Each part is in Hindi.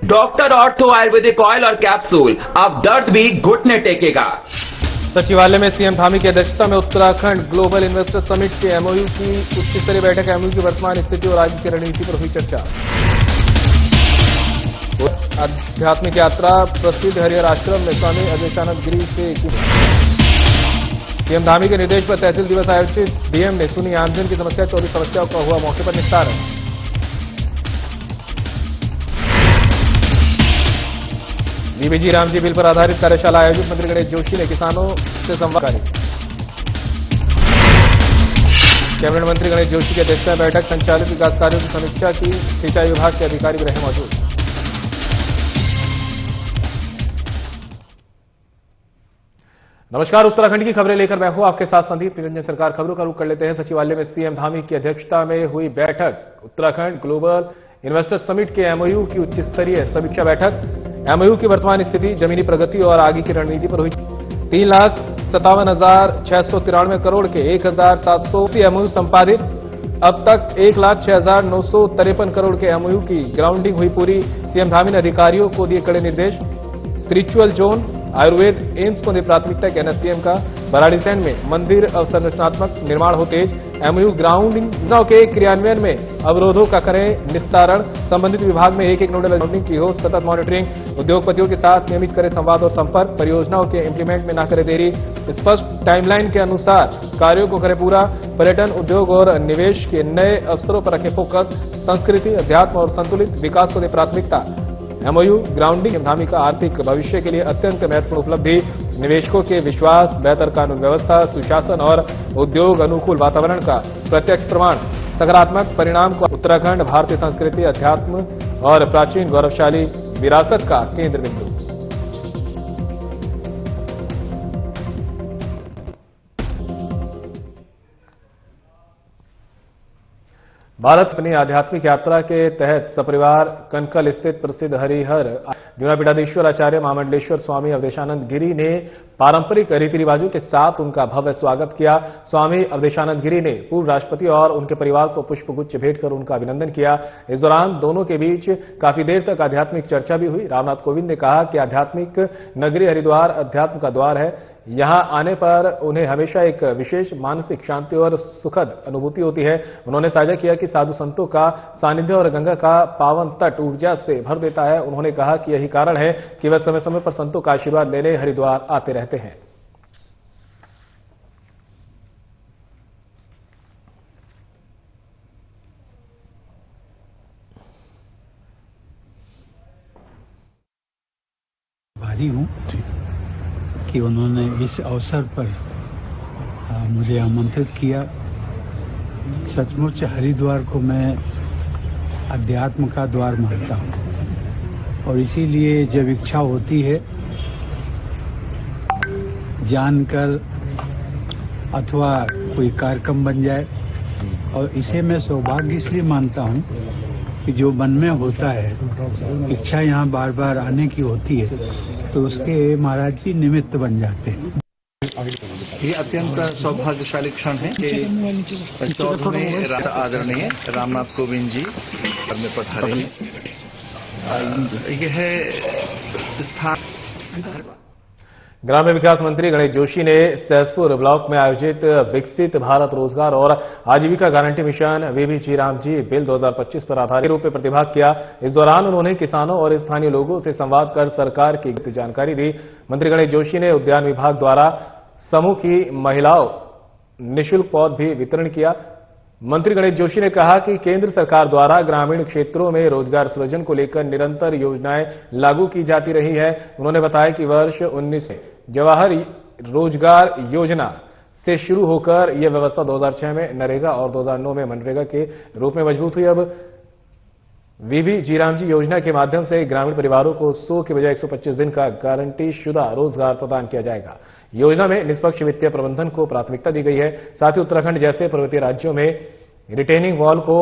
डॉक्टर ऑर्थो आयुर्वेदिक ऑयल और कैप्सूल, अब दर्द भी घुटने टेकेगा। सचिवालय में सीएम धामी की अध्यक्षता में उत्तराखंड ग्लोबल इन्वेस्टर समिट के एमओयू की उच्च स्तरीय बैठक। एमओयू की वर्तमान स्थिति और आगे की रणनीति पर हुई चर्चा। आध्यात्मिक यात्रा प्रसिद्ध हरिहर आश्रम में स्वामी अवधेशानंद गिरी से सीएम धामी के निर्देश पर तहसील दिवस आयोजित। डीएम ने सुनी आमजन की समस्या, 24 समस्याओं का हुआ मौके पर निस्तारण। बीबीजी रामजी बिल पर आधारित कार्यशाला आयोजित। मंत्री गणेश जोशी ने किसानों से संवाद करी। कैबिनेट मंत्री गणेश जोशी की अध्यक्षता में बैठक। संचालित विकास कार्यों की समीक्षा की। सिंचाई विभाग के अधिकारी भी रहे मौजूद। नमस्कार, उत्तराखंड की खबरें लेकर मैं हूं आपके साथ संदीप निरंजन। सरकार खबरों का रुख कर लेते हैं। सचिवालय में सीएम धामी की अध्यक्षता में हुई बैठक। उत्तराखंड ग्लोबल इन्वेस्टर समिट के एमओयू की उच्च स्तरीय समीक्षा बैठक। एमओयू की वर्तमान स्थिति, जमीनी प्रगति और आगे की रणनीति पर हुई। 3,57,693 करोड़ के 1,780 एमओयू संपादित। अब तक 1,06,953 करोड़ के एमओयू की ग्राउंडिंग हुई पूरी। सीएम धामी ने अधिकारियों को दिए कड़े निर्देश। स्पिरिचुअल जोन, आयुर्वेद एम्स को दी प्राथमिकता, कहना सीएम का। बराड़ीसैंण में मंदिर अवसंरचनात्मक निर्माण हो तेज। एमओयू ग्राउंडिंग योजनाओं के क्रियान्वयन में अवरोधों का करें निस्तारण। संबंधित विभाग में एक नोडल ग्राउंडिंग की हो सतत मॉनिटरिंग। उद्योगपतियों के साथ नियमित करें संवाद और संपर्क। परियोजनाओं के इंप्लीमेंट में न करे देरी। स्पष्ट टाइमलाइन के अनुसार कार्यों को करे पूरा। पर्यटन, उद्योग और निवेश के नए अवसरों पर रखें फोकस। संस्कृति, अध्यात्म और संतुलित विकास को दे प्राथमिकता। एमओयू ग्राउंडिंग धामी का आर्थिक भविष्य के लिए अत्यंत महत्वपूर्ण उपलब्धि। निवेशकों के विश्वास, बेहतर कानून व्यवस्था, सुशासन और उद्योग अनुकूल वातावरण का प्रत्यक्ष प्रमाण। सकारात्मक परिणाम को उत्तराखंड भारतीय संस्कृति, अध्यात्म और प्राचीन गौरवशाली विरासत का केंद्र बिंदु। भारत अपनी आध्यात्मिक यात्रा के तहत सपरिवार कनकल स्थित प्रसिद्ध हरिहर द्विनापीठाधीश्वर आचार्य महामंडलेश्वर स्वामी अवधेशानंद गिरी ने पारंपरिक रीति रिवाजों के साथ उनका भव्य स्वागत किया। स्वामी अवधेशानंद गिरी ने पूर्व राष्ट्रपति और उनके परिवार को पुष्पगुच्छ भेंट कर उनका अभिनंदन किया। इस दौरान दोनों के बीच काफी देर तक आध्यात्मिक चर्चा भी हुई। रामनाथ कोविंद ने कहा कि आध्यात्मिक नगरी हरिद्वार अध्यात्म का द्वार है। यहां आने पर उन्हें हमेशा एक विशेष मानसिक शांति और सुखद अनुभूति होती है। उन्होंने साझा किया कि साधु संतों का सानिध्य और गंगा का पावन तट ऊर्जा से भर देता है। उन्होंने कहा कि यही कारण है कि वह समय समय पर संतों का आशीर्वाद लेने हरिद्वार आते रहते हैं। भारी हूं कि उन्होंने इस अवसर पर मुझे आमंत्रित किया। सचमुच हरिद्वार को मैं अध्यात्म का द्वार मानता हूं और इसीलिए जब इच्छा होती है जानकर अथवा कोई कार्यक्रम बन जाए, और इसे मैं सौभाग्य इसलिए मानता हूं कि जो मन में होता है, इच्छा यहाँ बार बार आने की होती है, तो उसके महाराज जी निमित्त बन जाते हैं। ये अत्यंत सौभाग्यशाली क्षण है कि 14वें आदरणीय रामनाथ कोविंद जी घर में पधारे हैं। यह स्थान ग्रामीण विकास मंत्री गणेश जोशी ने सहसपुर ब्लॉक में आयोजित विकसित भारत रोजगार और आजीविका guarantee mission VBG Ramji bill 2025 पर आधारित रूप में प्रतिभाग किया। इस दौरान उन्होंने किसानों और स्थानीय लोगों से संवाद कर सरकार की जानकारी दी। मंत्री गणेश जोशी ने उद्यान विभाग द्वारा समूह की महिलाओं निःशुल्क पौध भी वितरण किया। मंत्री गणेश जोशी ने कहा कि केंद्र सरकार द्वारा ग्रामीण क्षेत्रों में रोजगार सृजन को लेकर निरंतर योजनाएं लागू की जाती रही है। उन्होंने बताया कि वर्ष 19 में जवाहर रोजगार योजना से शुरू होकर यह व्यवस्था 2006 में नरेगा और 2009 में मनरेगा के रूप में मजबूत हुई। अब बीबीजी रामजी योजना के माध्यम से ग्रामीण परिवारों को 100 के बजाय 125 दिन का गारंटी शुदा रोजगार प्रदान किया जाएगा। योजना में निष्पक्ष वित्तीय प्रबंधन को प्राथमिकता दी गई है। साथ ही उत्तराखंड जैसे पर्वतीय राज्यों में रिटेनिंग वॉल को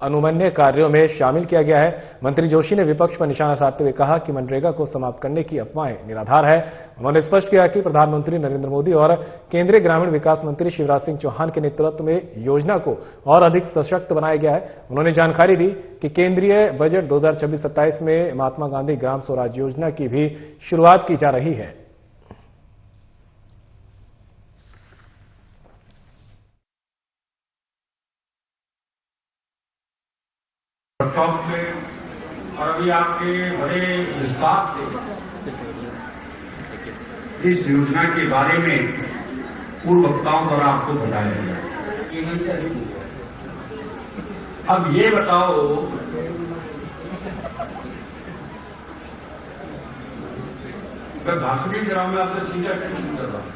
अनुमन्य कार्यों में शामिल किया गया है। मंत्री जोशी ने विपक्ष पर निशाना साधते हुए कहा कि मनरेगा को समाप्त करने की अफवाहें निराधार है। उन्होंने स्पष्ट किया कि प्रधानमंत्री नरेंद्र मोदी और केंद्रीय ग्रामीण विकास मंत्री शिवराज सिंह चौहान के नेतृत्व में योजना को और अधिक सशक्त बनाया गया है। उन्होंने जानकारी दी कि केंद्रीय बजट 2026-27 में महात्मा गांधी ग्राम स्वराज योजना की भी शुरुआत की जा रही है। वर्कशॉप में और अभी आपके बड़े विस्तार से इस योजना के बारे में पूर्व वक्ताओं द्वारा आपको बताया गया। अब ये बताओ, मैं भाषण ही जरा मैं आपसे सीधा क्वेश्चन कर रहा हूं।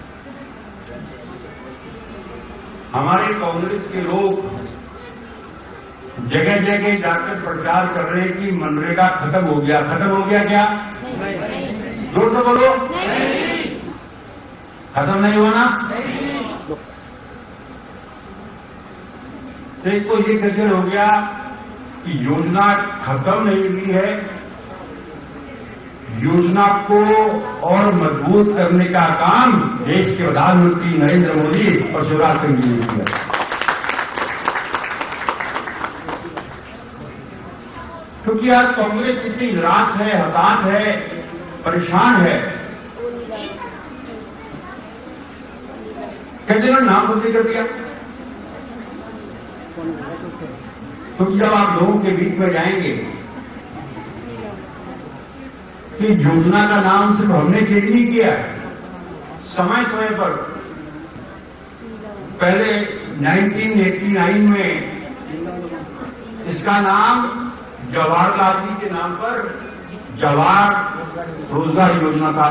हमारे कांग्रेस के लोग जगह जगह जाकर प्रचार कर रहे हैं कि मनरेगा खत्म हो गया। खत्म हो गया क्या? नहीं। जोर से बोलो। नहीं। खत्म नहीं हुआ ना? नहीं। एक तो ये क्लियर हो गया कि योजना खत्म नहीं हुई है, योजना को और मजबूत करने का काम देश के प्रधानमंत्री नरेंद्र मोदी और शिवराज सिंह जी ने किया। क्योंकि आज कांग्रेस इतनी निराश है, हताश है, परेशान है, कहते ना नाम बदली कर दिया। क्योंकि जब आप लोगों के बीच में जाएंगे कि योजना का नाम सिर्फ हमने चेंज नहीं किया है, समय समय पर पहले 1989 में इसका नाम जवाहरलाल जी के नाम पर जवाहर रोजगार योजना था।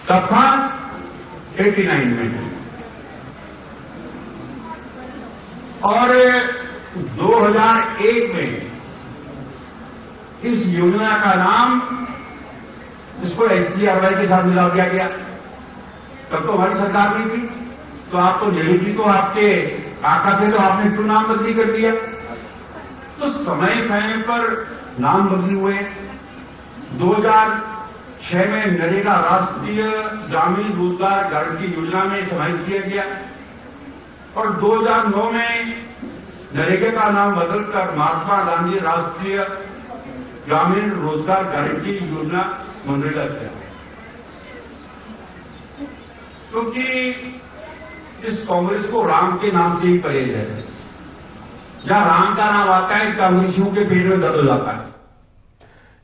तब था 89 में, और 2001 में इस योजना का नाम इसको SGRY के साथ मिला दिया गया। तब तो हमारी सरकार नहीं थी, तो आप तो नेहरू जी तो आपके काका थे, तो आपने क्यों नाम बदली कर दिया? तो समय समय पर नाम बदली हुए। 2006 में नरेगा राष्ट्रीय ग्रामीण रोजगार गारंटी योजना में समाहित किया गया, और 2009 में नरेगा का नाम बदलकर महात्मा गांधी राष्ट्रीय ग्रामीण रोजगार गारंटी योजना मनरेगा किया। क्योंकि इस कांग्रेस को राम के नाम से ही परहेज है। जहां राम का नाम आता है, कांग्रेसियों के पेट में दर्द हो जाता है।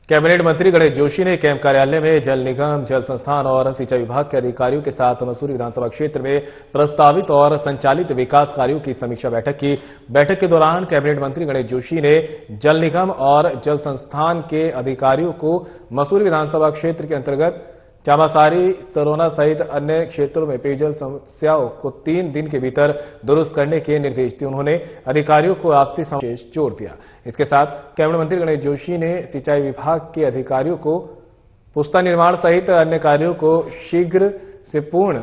कैबिनेट मंत्री गणेश जोशी ने कैंप कार्यालय में जल निगम, जल संस्थान और सिंचाई विभाग के अधिकारियों के साथ मसूरी विधानसभा क्षेत्र में प्रस्तावित और संचालित विकास कार्यों की समीक्षा बैठक की। बैठक के दौरान कैबिनेट मंत्री गणेश जोशी ने जल निगम और जल संस्थान के अधिकारियों को मसूरी विधानसभा क्षेत्र के अंतर्गत चामासारी, सरोना सहित अन्य क्षेत्रों में पेयजल समस्याओं को 3 दिन के भीतर दुरुस्त करने के निर्देश दिए। उन्होंने अधिकारियों को आपसी समन्वय जोर दिया। इसके साथ कैबिनेट मंत्री गणेश जोशी ने सिंचाई विभाग के अधिकारियों को पुस्ता निर्माण सहित अन्य कार्यों को शीघ्र से पूर्ण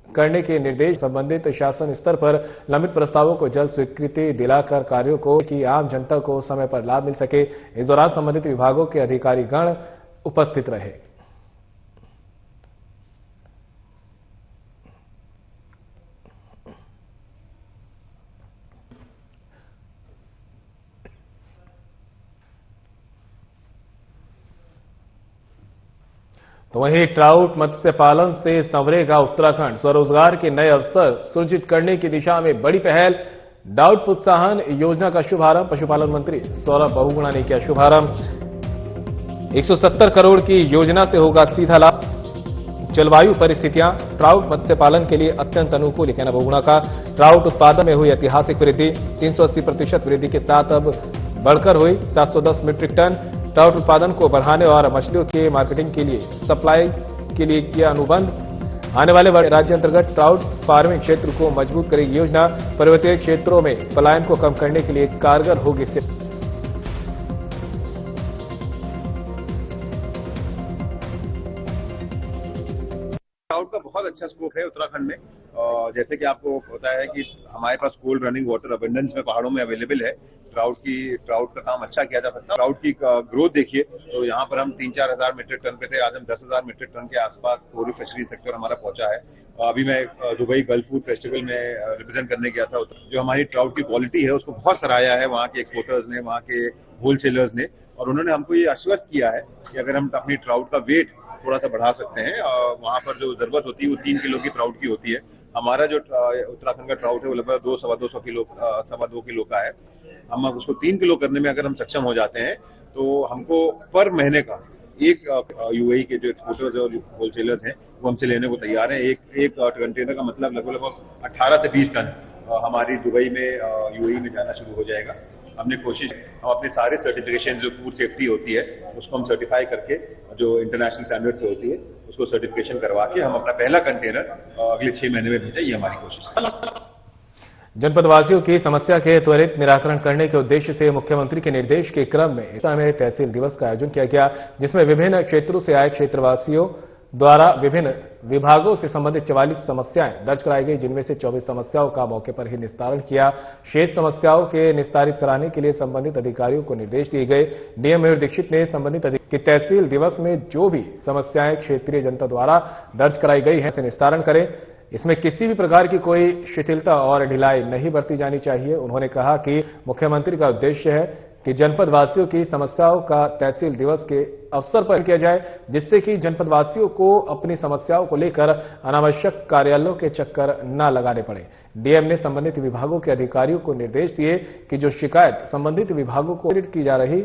करने के निर्देश। संबंधित शासन स्तर पर लंबित प्रस्तावों को जल्द स्वीकृति दिलाकर कार्यों को कि आम जनता को समय पर लाभ मिल सके। इस दौरान संबंधित विभागों के अधिकारीगण उपस्थित रहे। तो वहीं ट्राउट मत्स्य पालन से संवरेगा उत्तराखंड। स्वरोजगार के नए अवसर सृजित करने की दिशा में बड़ी पहल। ट्राउट प्रोत्साहन योजना का शुभारंभ पशुपालन मंत्री सौरभ बहुगुणा ने किया शुभारंभ। 170 करोड़ की योजना से होगा सीधा लाभ। जलवायु परिस्थितियां ट्राउट मत्स्य पालन के लिए अत्यंत अनुकूल, कहना बहुगुणा का। ट्राउट उत्पादन में हुई ऐतिहासिक वृद्धि, 380% वृद्धि के साथ अब बढ़कर हुई 710 मीट्रिक टन। ट्राउट उत्पादन को बढ़ाने और मछलियों के मार्केटिंग के लिए सप्लाई के लिए किया अनुबंध। आने वाले राज्य अंतर्गत ट्राउट फार्मिंग क्षेत्र को मजबूत करेगी योजना। पर्वतीय क्षेत्रों में पलायन को कम करने के लिए कारगर होगी। ट्राउट का बहुत अच्छा स्कोप है उत्तराखंड में। जैसे कि आपको पता है कि हमारे पास कोल्ड रनिंग वाटर अबंडेंस में पहाड़ों में अवेलेबल है। ट्राउट का काम अच्छा किया जा सकता है। ट्राउट की ग्रोथ देखिए तो यहाँ पर हम 3-4 हजार मीट्रिक टन पे थे, आज हम 10,000 मीट्रिक टन के आसपास पूरी फिशरी सेक्टर हमारा पहुंचा है। अभी मैं दुबई गल्फ फूड फेस्टिवल में रिप्रेजेंट करने गया था। जो हमारी ट्राउट की क्वालिटी है उसको बहुत सराहाया है वहाँ के एक्सपोर्टर्स ने, वहाँ के होलसेलर्स ने, और उन्होंने हमको ये आश्वस्त किया है कि अगर हम अपनी ट्राउट का वेट थोड़ा सा बढ़ा सकते हैं, वहाँ पर जो जरूरत होती है वो 3 किलो की ट्राउट की होती है। हमारा जो उत्तराखंड का ट्राउट है वो लगभग 2-2.25 किलो 2.25 किलो का है। हम उसको 3 किलो करने में अगर हम सक्षम हो जाते हैं तो हमको पर महीने का एक यूएई के जो एक्सपोर्टर्स और होलसेलर्स हैं वो हमसे लेने को तैयार हैं। एक कंटेनर का मतलब लगभग 18 से 20 टन हमारी दुबई में यूएई में जाना शुरू हो जाएगा। हमने कोशिश, हम अपने सारे सर्टिफिकेशन जो फूड सेफ्टी होती है उसको हम सर्टिफाई करके, जो इंटरनेशनल स्टैंडर्ड से होती है उसको सर्टिफिकेशन करवा के हम अपना पहला कंटेनर अगले 6 महीने में भेजें, ये हमारी कोशिश है। जनपदवासियों की समस्या के त्वरित निराकरण करने के उद्देश्य से मुख्यमंत्री के निर्देश के क्रम में इस में तहसील दिवस का आयोजन किया गया, जिसमें विभिन्न क्षेत्रों से आए क्षेत्रवासियों द्वारा विभिन्न विभागों से संबंधित 44 समस्याएं दर्ज कराई गई, जिनमें से 24 समस्याओं का मौके पर ही निस्तारण किया। शेष समस्याओं के निस्तारित कराने के लिए संबंधित अधिकारियों को निर्देश दिए गए। डीएम मयूर दीक्षित ने संबंधित कि तहसील दिवस में जो भी समस्याएं क्षेत्रीय जनता द्वारा दर्ज कराई गई हैं उसे निस्तारण करें। इसमें किसी भी प्रकार की कोई शिथिलता और ढिलाई नहीं बरती जानी चाहिए। उन्होंने कहा कि मुख्यमंत्री का उद्देश्य है कि जनपद वासियों की समस्याओं का तहसील दिवस के अवसर पर किया जाए, जिससे कि जनपद वासियों को अपनी समस्याओं को लेकर अनावश्यक कार्यालयों के चक्कर न लगाने पड़े। डीएम ने संबंधित विभागों के अधिकारियों को निर्देश दिए कि जो शिकायत संबंधित विभागों को की जा रही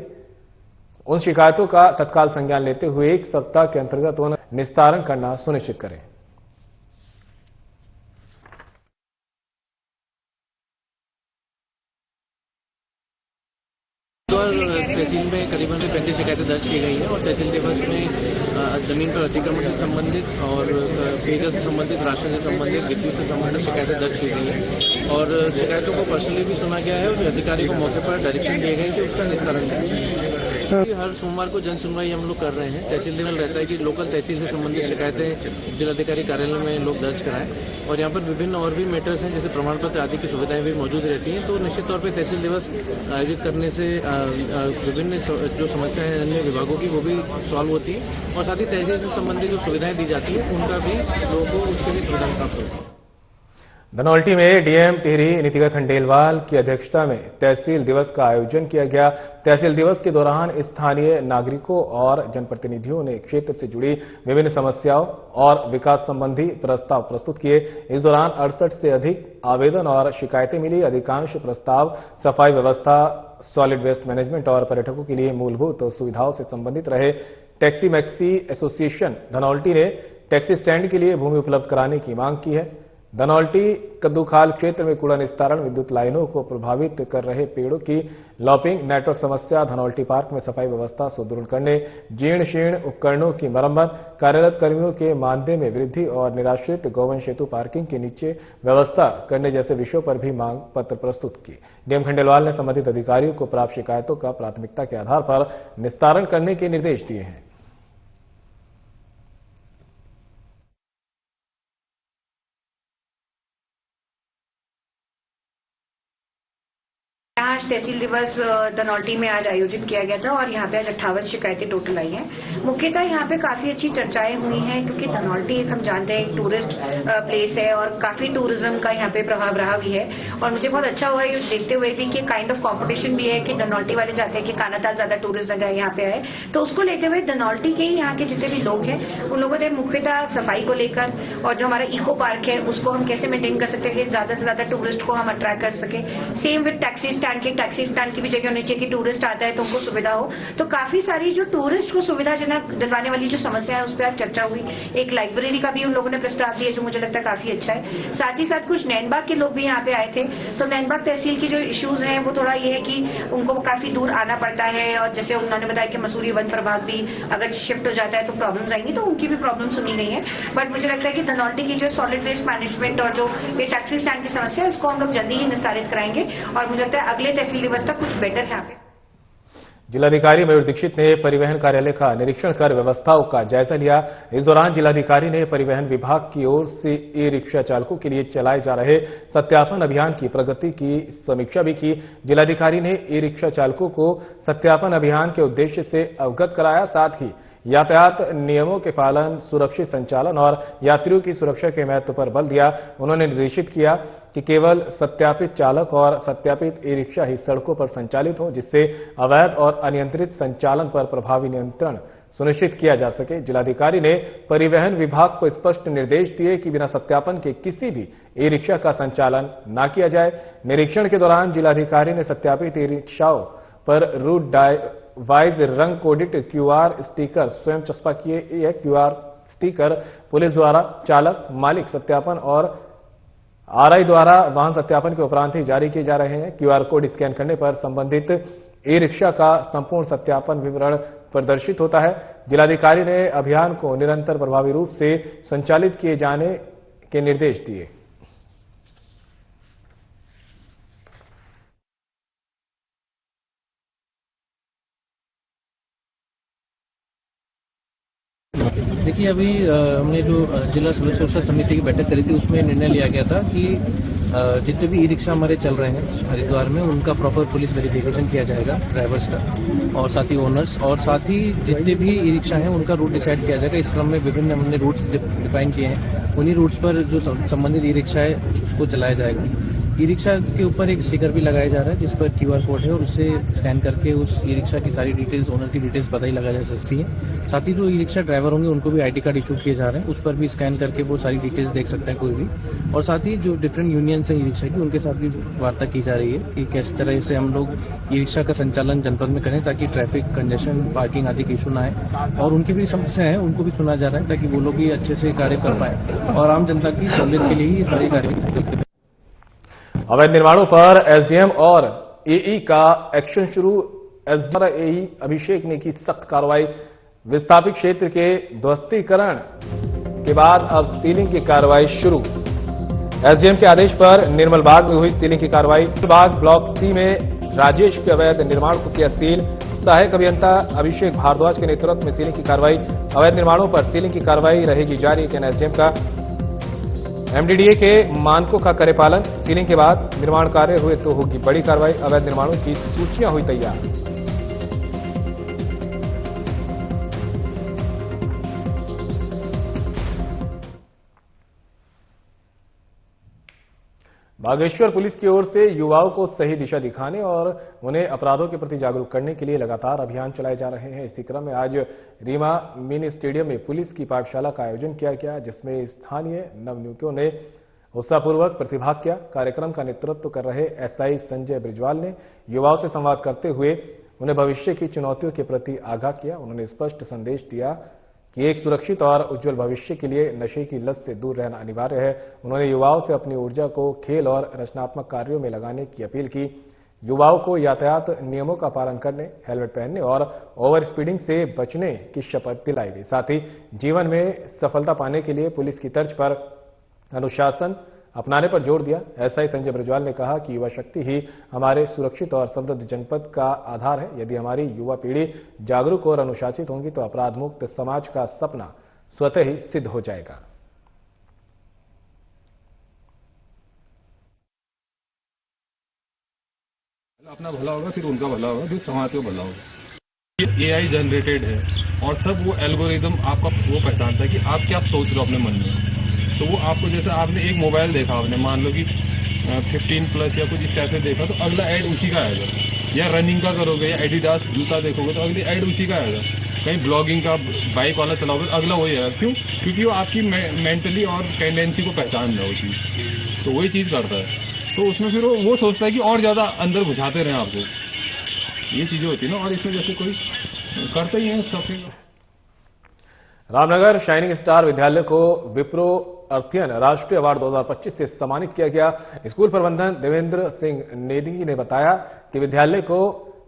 उन शिकायतों का तत्काल संज्ञान लेते हुए 1 सप्ताह के अंतर्गत उन निस्तारण करना सुनिश्चित करें। तहसील में करीबन 35 शिकायतें दर्ज की गई है और तहसील दिवस में जमीन पर अतिक्रमण से संबंधित और पेयजल से संबंधित, राशन से संबंधित, विद्युत से संबंधित शिकायतें दर्ज की गई है और शिकायतों को पर्सनली भी सुना गया है और अधिकारी को मौके पर डायरेक्शन दिए गए कि उसका निस्तारण करें। हर सोमवार को जन सुनवाई हम लोग कर रहे हैं। तहसील दिवस रहता है कि लोकल तहसील से संबंधित शिकायतें जिलाधिकारी कार्यालय में लोग दर्ज कराएं और यहाँ पर विभिन्न और भी मैटर्स हैं जैसे प्रमाण पत्र आदि की सुविधाएं भी मौजूद रहती हैं। तो निश्चित तौर पर तहसील दिवस आयोजित करने से विभिन्न जो समस्याएं हैं अन्य विभागों की वो भी सॉल्व होती है और साथ ही तहसील से संबंधित जो सुविधाएं दी जाती है उनका भी लोगों को उसके लिए सुविधा प्राप्त होती है। धनौल्टी में डीएम टिहरी नीतिका खंडेलवाल की अध्यक्षता में तहसील दिवस का आयोजन किया गया। तहसील दिवस के दौरान स्थानीय नागरिकों और जनप्रतिनिधियों ने क्षेत्र से जुड़ी विभिन्न समस्याओं और विकास संबंधी प्रस्ताव प्रस्तुत किए। इस दौरान 68 से अधिक आवेदन और शिकायतें मिली। अधिकांश प्रस्ताव सफाई व्यवस्था, सॉलिड वेस्ट मैनेजमेंट और पर्यटकों के लिए मूलभूत सुविधाओं से संबंधित रहे। टैक्सी मैक्सी एसोसिएशन धनौल्टी ने टैक्सी स्टैंड के लिए भूमि उपलब्ध कराने की मांग की है। धनौल्टी कद्दूखाल क्षेत्र में कूड़ा निस्तारण, विद्युत लाइनों को प्रभावित कर रहे पेड़ों की लॉपिंग, नेटवर्क समस्या, धनौल्टी पार्क में सफाई व्यवस्था सुदृढ़ करने, जीर्ण शीर्ण उपकरणों की मरम्मत, कार्यरत कर्मियों के मानदेय में वृद्धि और निराश्रित गौवंश सेतु पार्किंग के नीचे व्यवस्था करने जैसे विषयों पर भी मांग पत्र प्रस्तुत किए। डीएम खंडेलवाल ने संबंधित अधिकारियों को प्राप्त शिकायतों का प्राथमिकता के आधार पर निस्तारण करने के निर्देश दिए हैं। आज तहसील दिवस धनौल्टी में आज आयोजित किया गया था और यहाँ पे आज 58 शिकायतें टोटल आई हैं। मुख्यतः यहाँ पे काफी अच्छी चर्चाएं हुई हैं क्योंकि धनौल्टी एक हम जानते हैं एक टूरिस्ट प्लेस है और काफी टूरिज्म का यहाँ पे प्रभाव रहा भी है और मुझे बहुत अच्छा हुआ है देखते हुए भी कि काइंड ऑफ कॉम्पिटिशन भी है कि धनौल्टी वाले चाहते हैं कि कानाताल ज्यादा टूरिस्ट न जाए यहाँ पे आए, तो उसको लेते हुए धनौल्टी के यहाँ के जितने भी लोग हैं उन लोगों ने मुख्यतः सफाई को लेकर और जो हमारा इको पार्क है उसको हम कैसे मेंटेन कर सकते हैं कि ज्यादा से ज्यादा टूरिस्ट को हम अट्रैक्ट कर सके। सेम विद टैक्सी स्टैंड की भी जगह होनी चाहिए कि टूरिस्ट आता है तो उनको सुविधा हो। तो काफी सारी जो टूरिस्ट को सुविधाजनक दिलवाने वाली जो समस्या है उस पर आज चर्चा हुई। एक लाइब्रेरी का भी उन लोगों ने प्रस्ताव दिया जो मुझे लगता है काफी अच्छा है। साथ ही साथ कुछ नैनबाग के लोग भी यहाँ पे आए थे, तो नैनबाग तहसील की जो इश्यूज हैं वो थोड़ा ये है कि उनको काफी दूर आना पड़ता है और जैसे उन्होंने बताया कि मसूरी वन प्रभाग भी अगर शिफ्ट हो जाता है तो प्रॉब्लम्स आएंगी, तो उनकी भी प्रॉब्लम सुनी गई है। बट मुझे लगता है कि धनौल्टी की जो सॉलिड वेस्ट मैनेजमेंट और जो ये टैक्सी स्टैंड की समस्या है इसको हम लोग जल्दी ही निस्तारित कराएंगे और मुझे लगता है अगले तहसील दिवस तक कुछ बेटर है। जिलाधिकारी मयूर दीक्षित ने परिवहन कार्यालय का निरीक्षण कर व्यवस्थाओं का जायजा लिया। इस दौरान जिलाधिकारी ने परिवहन विभाग की ओर से ई रिक्शा चालकों के लिए चलाए जा रहे सत्यापन अभियान की प्रगति की समीक्षा भी की। जिलाधिकारी ने ई रिक्शा चालकों को सत्यापन अभियान के उद्देश्य से अवगत कराया, साथ ही यातायात नियमों के पालन, सुरक्षित संचालन और यात्रियों की सुरक्षा के महत्व पर बल दिया। उन्होंने निर्देशित किया कि केवल सत्यापित चालक और सत्यापित ई रिक्शा ही सड़कों पर संचालित हों, जिससे अवैध और अनियंत्रित संचालन पर प्रभावी नियंत्रण सुनिश्चित किया जा सके। जिलाधिकारी ने परिवहन विभाग को स्पष्ट निर्देश दिए कि बिना सत्यापन के किसी भी ई रिक्शा का संचालन न किया जाए। निरीक्षण के दौरान जिलाधिकारी ने सत्यापित ई रिक्शाओं पर रूट वाइज रंग कोडित क्यूआर स्टिकर स्वयं चस्पा किए। यह क्यूआर स्टिकर पुलिस द्वारा चालक मालिक सत्यापन और आरआई द्वारा वाहन सत्यापन के उपरांत ही जारी किए जा रहे हैं। क्यूआर कोड स्कैन करने पर संबंधित ई रिक्शा का संपूर्ण सत्यापन विवरण प्रदर्शित होता है। जिलाधिकारी ने अभियान को निरंतर प्रभावी रूप से संचालित किए जाने के निर्देश दिए। देखिए, अभी हमने जो जिला सुरक्षा समिति की बैठक करी थी, उसमें निर्णय लिया गया था कि जितने भी ई रिक्शा हमारे चल रहे हैं हरिद्वार में, उनका प्रॉपर पुलिस वेरिफिकेशन किया जाएगा, ड्राइवर्स का और साथ ही ओनर्स, और साथ ही जितने भी ई रिक्शा हैं उनका रूट डिसाइड किया जाएगा। इस क्रम में विभिन्न हमने रूट्स डिफाइन किए हैं, उन्हीं रूट्स पर जो संबंधित ई रिक्शा है उसको चलाया जाएगा। ई रिक्शा के ऊपर एक स्टिकर भी लगाया जा रहा है जिस पर क्यूआर कोड है, और उससे स्कैन करके उस ई रिक्शा की सारी डिटेल्स, ओनर की डिटेल्स पता ही लगा जा सकती है। साथ ही जो ई रिक्शा ड्राइवर होंगे उनको भी आईडी कार्ड इशू किए जा रहे हैं, उस पर भी स्कैन करके वो सारी डिटेल्स देख सकते हैं कोई भी। और साथ ही जो डिफरेंट यूनियंस हैं ई रिक्शा की, उनके साथ भी वार्ता की जा रही है कि किस तरह से हम लोग ई रिक्शा का संचालन जनपद में करें ताकि ट्रैफिक कंजेशन, पार्किंग आदि के इशू ना आए, और उनकी भी समस्या है उनको भी सुना जा रहा है ताकि वो लोग भी अच्छे से कार्य कर पाए और आम जनता की सहूलियत के लिए ही सारे कार्य। अवैध निर्माणों पर एसडीएम और एई का एक्शन शुरू। एसडीएम एई अभिषेक ने की सख्त कार्रवाई। विस्थापित क्षेत्र के ध्वस्तीकरण के बाद अब सीलिंग की कार्रवाई शुरू। एसडीएम के आदेश पर निर्मल बाग में हुई सीलिंग की कार्रवाई। बाग ब्लॉक सी में राजेश के अवैध निर्माण को किया सील। सहायक अभियंता अभिषेक भारद्वाज के नेतृत्व में सीलिंग की कार्रवाई। अवैध निर्माणों पर सीलिंग की कार्रवाई रहेगी जारी, कहना एसडीएम का। एमडीडीए के मानकों का करे पालन। सीलिंग के बाद निर्माण कार्य हुए तो होगी बड़ी कार्रवाई। अवैध निर्माणों की सूचियां हुई तैयार। बागेश्वर पुलिस की ओर से युवाओं को सही दिशा दिखाने और उन्हें अपराधों के प्रति जागरूक करने के लिए लगातार अभियान चलाए जा रहे हैं। इसी क्रम में आज रीमा मिनी स्टेडियम में पुलिस की पाठशाला का आयोजन किया गया, जिसमें स्थानीय नवनियुक्तों ने उत्साहपूर्वक प्रतिभाग किया। कार्यक्रम का नेतृत्व कर रहे एसआई संजय ब्रिजवाल ने युवाओं से संवाद करते हुए उन्हें भविष्य की चुनौतियों के प्रति आगाह किया। उन्होंने स्पष्ट संदेश दिया कि एक सुरक्षित और उज्जवल भविष्य के लिए नशे की लत से दूर रहना अनिवार्य है। उन्होंने युवाओं से अपनी ऊर्जा को खेल और रचनात्मक कार्यों में लगाने की अपील की। युवाओं को यातायात नियमों का पालन करने, हेलमेट पहनने और ओवर स्पीडिंग से बचने की शपथ दिलाई गई। साथ ही जीवन में सफलता पाने के लिए पुलिस की तर्ज पर अनुशासन अपनाने पर जोर दिया। एसआई संजय ब्रिजवाल ने कहा कि युवा शक्ति ही हमारे सुरक्षित और समृद्ध जनपद का आधार है। यदि हमारी युवा पीढ़ी जागरूक और अनुशासित होगी तो अपराध मुक्त समाज का सपना स्वतः ही सिद्ध हो जाएगा। अपना भला होगा, फिर उनका भला होगा, फिर समाज का भला होगा। ये एआई जनरेटेड है और सब वो एल्गोरिदम आपका वो पहचानता है कि आप क्या सोच रहे हो अपने मन में। तो वो आपको, जैसे आपने एक मोबाइल देखा, आपने मान लो कि 15+ या कुछ इस टाइप से देखा, तो अगला ऐड उसी का आएगा। या रनिंग का करोगे या एडिडास जूता देखोगे तो अगली ऐड उसी का आएगा। कहीं ब्लॉगिंग का बाइक वाला चलाओगे तो अगला वही आएगा। क्यों? क्योंकि वो आपकी मेंटली और टेंडेंसी को पहचान रहा है वो चीज, तो वही चीज करता है। तो उसमें फिर वो सोचता है कि और ज्यादा अंदर घुसाते रहे आपको। ये चीजें होती है ना, और इसमें जैसे कोई करता ही है स्टफिंग। रामनगर शाइनिंग स्टार विद्यालय को विप्रो अर्थियन राष्ट्रीय अवार्ड 2025 से सम्मानित किया गया। स्कूल प्रबंधन देवेंद्र सिंह नेगी ने बताया कि विद्यालय को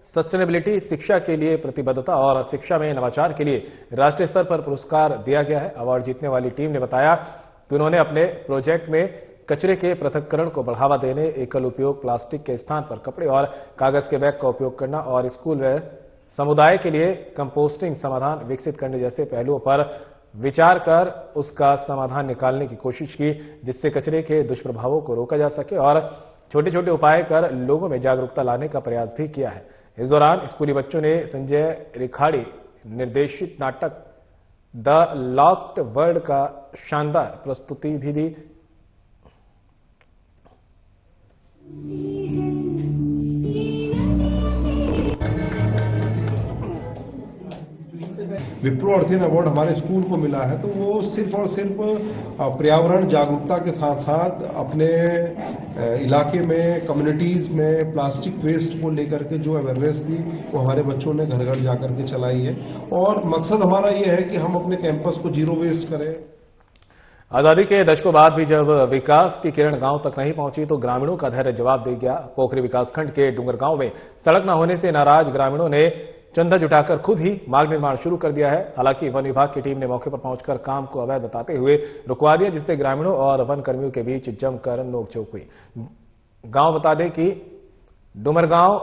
सस्टेनेबिलिटी, शिक्षा के लिए प्रतिबद्धता और शिक्षा में नवाचार के लिए राष्ट्रीय स्तर पर पुरस्कार दिया गया है। अवार्ड जीतने वाली टीम ने बताया कि उन्होंने अपने प्रोजेक्ट में कचरे के पृथक्करण को बढ़ावा देने, एकल उपयोग प्लास्टिक के स्थान पर कपड़े और कागज के बैग का उपयोग करना और स्कूल व समुदाय के लिए कंपोस्टिंग समाधान विकसित करने जैसे पहलुओं पर विचार कर उसका समाधान निकालने की कोशिश की, जिससे कचरे के दुष्प्रभावों को रोका जा सके और छोटे छोटे उपाय कर लोगों में जागरूकता लाने का प्रयास भी किया है। इस दौरान स्कूली बच्चों ने संजय रिखाड़ी निर्देशित नाटक द लॉस्ट वर्ल्ड का शानदार प्रस्तुति भी दी। विप्रो अर्थियन अवार्ड हमारे स्कूल को मिला है, तो वो सिर्फ और सिर्फ पर्यावरण जागरूकता के साथ साथ अपने इलाके में, कम्युनिटीज में प्लास्टिक वेस्ट को लेकर के जो अवेयरनेस थी वो हमारे बच्चों ने घर घर जाकर के चलाई है। और मकसद हमारा ये है कि हम अपने कैंपस को जीरो वेस्ट करें। आजादी के दशकों बाद भी जब विकास की किरण गांव तक नहीं पहुंची तो ग्रामीणों का धैर्य जवाब दे गया। पोखरी विकासखंड के डूंगरगांव में सड़क न होने से नाराज ग्रामीणों ने चंदा जुटाकर खुद ही मार्ग निर्माण शुरू कर दिया है। हालांकि वन विभाग की टीम ने मौके पर पहुंचकर काम को अवैध बताते हुए रुकवा दिया, जिससे ग्रामीणों और वन कर्मियों के बीच जमकर नोकझोंक हुई। गांव बता दें कि डूमरगांव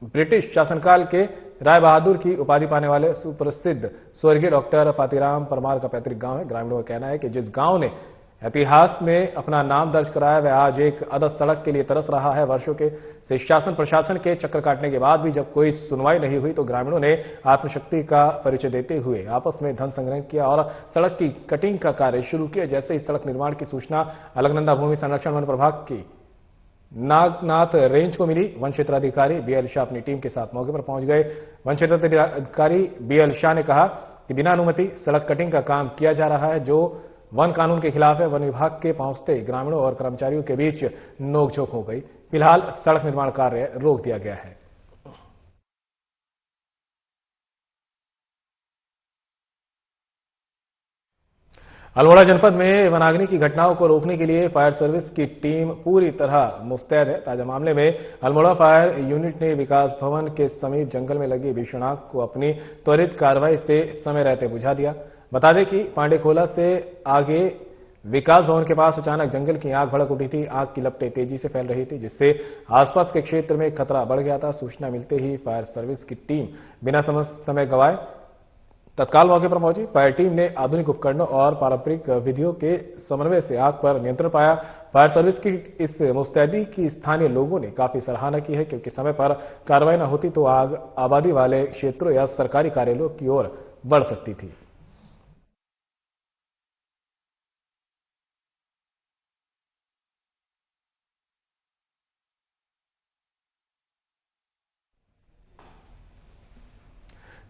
ब्रिटिश शासनकाल के राय बहादुर की उपाधि पाने वाले सुप्रसिद्ध स्वर्गीय डॉक्टर पातीराम परमार का पैतृक गांव है। ग्रामीणों का कहना है कि जिस गांव ने इतिहास में अपना नाम दर्ज कराया वह आज एक अदस सड़क के लिए तरस रहा है। वर्षों के से शासन प्रशासन के चक्कर काटने के बाद भी जब कोई सुनवाई नहीं हुई तो ग्रामीणों ने आत्मशक्ति का परिचय देते हुए आपस में धन संग्रह किया और सड़क की कटिंग का कार्य शुरू किया। जैसे ही सड़क निर्माण की सूचना अलकनंदा भूमि संरक्षण वन प्रभाग की नागनाथ रेंज को मिली, वन क्षेत्राधिकारी बीएल शाह अपनी टीम के साथ मौके पर पहुंच गए। वन क्षेत्राधिकारी बीएल शाह ने कहा कि बिना अनुमति सड़क कटिंग का काम किया जा रहा है, जो वन कानून के खिलाफ है। वन विभाग के पहुंचते ग्रामीणों और कर्मचारियों के बीच नोकझोंक हो गई। फिलहाल सड़क निर्माण कार्य रोक दिया गया है। अल्मोड़ा जनपद में वनाग्नि की घटनाओं को रोकने के लिए फायर सर्विस की टीम पूरी तरह मुस्तैद है। ताजा मामले में अल्मोड़ा फायर यूनिट ने विकास भवन के समीप जंगल में लगी भीषण आग को अपनी त्वरित कार्रवाई से समय रहते बुझा दिया। बता दें कि पांडेखोला से आगे विकास भवन के पास अचानक जंगल की आग भड़क उठी थी। आग की लपटें तेजी से फैल रही थी, जिससे आसपास के क्षेत्र में खतरा बढ़ गया था। सूचना मिलते ही फायर सर्विस की टीम बिना समय गंवाए तत्काल मौके पर पहुंची। फायर टीम ने आधुनिक उपकरणों और पारंपरिक विधियों के समन्वय से आग पर नियंत्रण पाया। फायर सर्विस की इस मुस्तैदी की स्थानीय लोगों ने काफी सराहना की है, क्योंकि समय पर कार्रवाई न होती तो आग आबादी वाले क्षेत्रों या सरकारी कार्यालयों की ओर बढ़ सकती थी।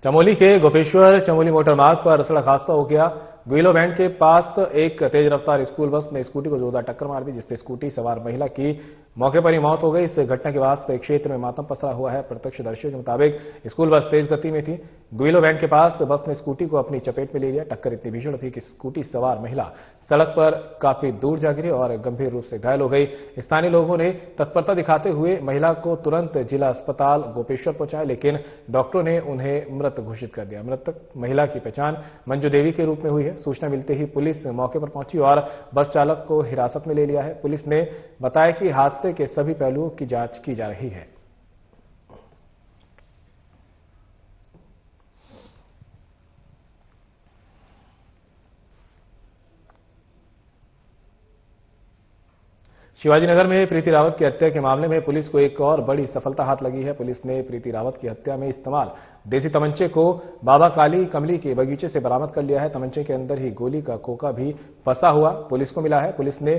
चमोली के गोपेश्वर चमोली मोटर मार्ग पर सड़क हादसा हो गया। गुइलो बैंड के पास एक तेज रफ्तार स्कूल बस ने स्कूटी को जोरदार टक्कर मार दी, जिससे स्कूटी सवार महिला की मौके पर ही मौत हो गई। इस घटना के बाद से क्षेत्र में मातम पसरा हुआ है। प्रत्यक्षदर्शियों के मुताबिक स्कूल बस तेज गति में थी। गुइलो बैंड के पास बस ने स्कूटी को अपनी चपेट में ले लिया। टक्कर इतनी भीषण थी कि स्कूटी सवार महिला सड़क पर काफी दूर जा गिरी और गंभीर रूप से घायल हो गई। स्थानीय लोगों ने तत्परता दिखाते हुए महिला को तुरंत जिला अस्पताल गोपेश्वर पहुंचाया, लेकिन डॉक्टरों ने उन्हें मृत घोषित कर दिया। मृतक महिला की पहचान मंजू देवी के रूप में हुई है। सूचना मिलते ही पुलिस मौके पर पहुंची और बस चालक को हिरासत में ले लिया है। पुलिस ने बताया कि हादसे के सभी पहलुओं की जांच की जा रही है। शिवाजीनगर में प्रीति रावत की हत्या के मामले में पुलिस को एक और बड़ी सफलता हाथ लगी है। पुलिस ने प्रीति रावत की हत्या में इस्तेमाल देसी तमंचे को बाबा काली कमली के बगीचे से बरामद कर लिया है। तमंचे के अंदर ही गोली का खोखा भी फंसा हुआ पुलिस को मिला है। पुलिस ने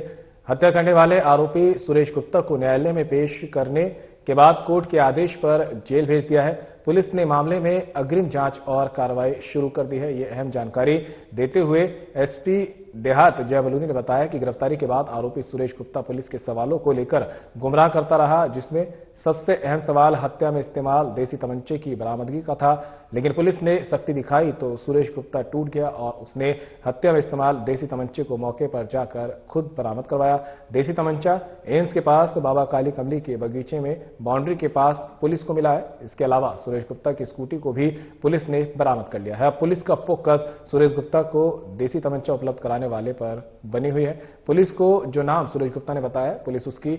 हत्या करने वाले आरोपी सुरेश गुप्ता को न्यायालय में पेश करने के बाद कोर्ट के आदेश पर जेल भेज दिया है। पुलिस ने मामले में अग्रिम जांच और कार्रवाई शुरू कर दी है। ये अहम जानकारी देते हुए एसपी देहात जय बलूनी ने बताया कि गिरफ्तारी के बाद आरोपी सुरेश गुप्ता पुलिस के सवालों को लेकर गुमराह करता रहा, जिसमें सबसे अहम सवाल हत्या में इस्तेमाल देसी तमंचे की बरामदगी का था। लेकिन पुलिस ने सख्ती दिखाई तो सुरेश गुप्ता टूट गया और उसने हत्या में इस्तेमाल देसी तमंचे को मौके पर जाकर खुद बरामद करवाया। देसी तमंचा एम्स के पास बाबा काली कमली के बगीचे में बाउंड्री के पास पुलिस को मिला है। इसके अलावा सुरेश गुप्ता की स्कूटी को भी पुलिस ने बरामद कर लिया है। पुलिस का फोकस सुरेश गुप्ता को देसी तमंचा उपलब्ध कराने वाले पर बनी हुई है। पुलिस को जो नाम सुरेश गुप्ता ने बताया, पुलिस उसकी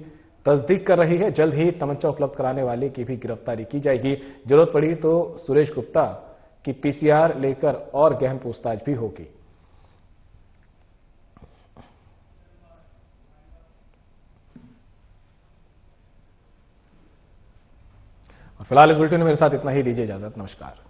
तस्दीक कर रही है। जल्द ही तमंचा उपलब्ध कराने वाले की भी गिरफ्तारी की जाएगी। जरूरत पड़ी तो सुरेश गुप्ता की पीसीआर लेकर और गहन पूछताछ भी होगी। फिलहाल इस बुलेटिन में मेरे साथ इतना ही। दीजिए इजाजत। नमस्कार।